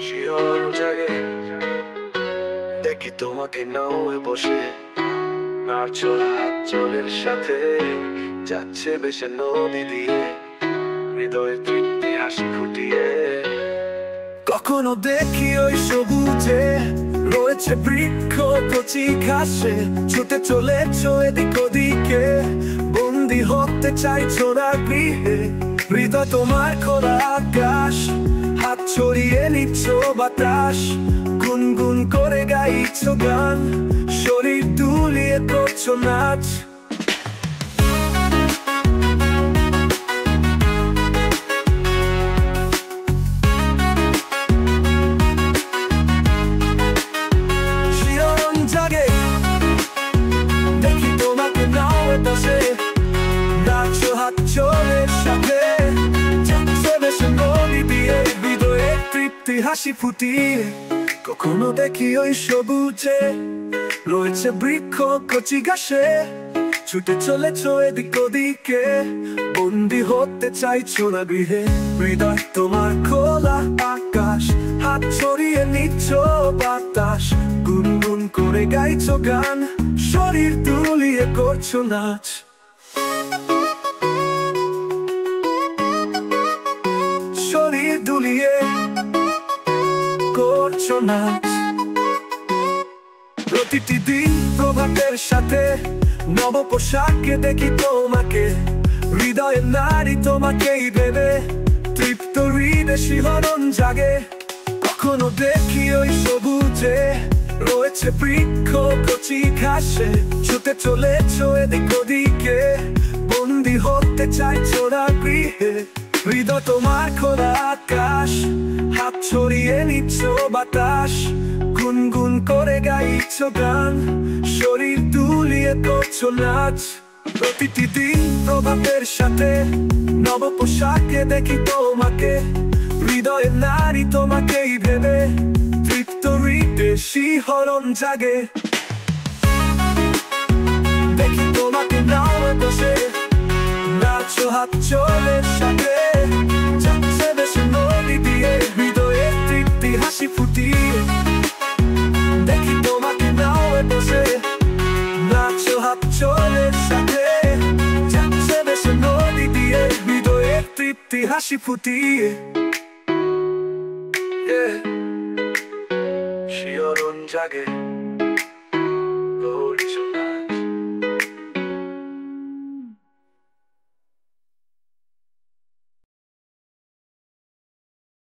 শিহরণ জাগে দেখি তোমাকে নাওয়ে বসে, নাচো হাত জলের সাথে, যাচ্ছে বেশে নদী দিয়ে, হৃদয়ে তৃপ্তি হাসি ফুটিয়ে। কখনো দেখি ওই সবুজে রয়েছে বৃক্ষ কচি ঘাসে, ছুটে চলেছো এদিক ওদিকে, বন্দি হতে চাইছো না গৃহে, হৃদয় তোমার খোলা আকাশ, হাত ছড়িয়ে নিচ্ছ বাতাস, গুনগুন করে গাইছো গান, শরীর দুলিয়ে করছো নাচ। শিহরণ জাগে দেখি তোমাকে নাওয়ে বসে, নাচো হাত জলের সাথে, যাচ্ছে বেশে নদী দিয়ে, হৃদয়ে তৃপ্তি হাসি ফুটিয়ে। কখনো দেখি ওই সবুজে রয়েছে বৃক্ষ কচি ঘাসে, ছুটে চলেছো এদিক ওদিকে, বন্দি হতে চাইছো না গৃহে, হৃদয় তোমার খোলা আকাশ, হাত ছড়িয়ে নিচ্ছ বাতাস, গুনগুন করে গাইছো গান, শরীর দুলিয়ে করছো নাচ। শরীর দুলিয়ে করছো নাচ। প্রতিটি দিন প্রভাতের সাথে নব পোশাকে দেখি তোমাকে, হৃদয়ে নারী তোমাকেই ভেবে, তৃপ্ত হৃদয়ে শিহরণ জাগে। কখনো দেখি ওই সবুজে রয়েছে বৃক্ষ কচি ঘাসে, ছুটে চলেছো এদিক ওদিকে, বন্দি হতে চাইছো না গৃহে, হৃদয় তোমার খোলা আকাশ, হাত ছড়িয়ে নিচ্ছ বাতাস, গুনগুন করে গাইছো গান, শরীর দুলিয়ে করছো নাচ। প্রতিটি দিন প্রভাতের সাথে নব পোশাকে দেখি তোমাকে, হৃদয়ে নারী তোমাকেই ভেবে, তৃপ্ত হৃদয়ে শিহরণ জাগে দেখি তোমাকে নাওয়ে বসে, নাচো হাত জলের সাথে, যাচ্ছে বেশে নদী দিয়ে, হৃদয়ে তৃপ্তি হাসি ফুটিয়ে। দেখি তোমাকে নাওয়ে বসে, নাচো হাত জলের সাথে, যাচ্ছে বেশে নদী দিয়ে, হৃদয়ে তৃপ্তি হাসি ফুটিয়ে। শিহরণ জাগে।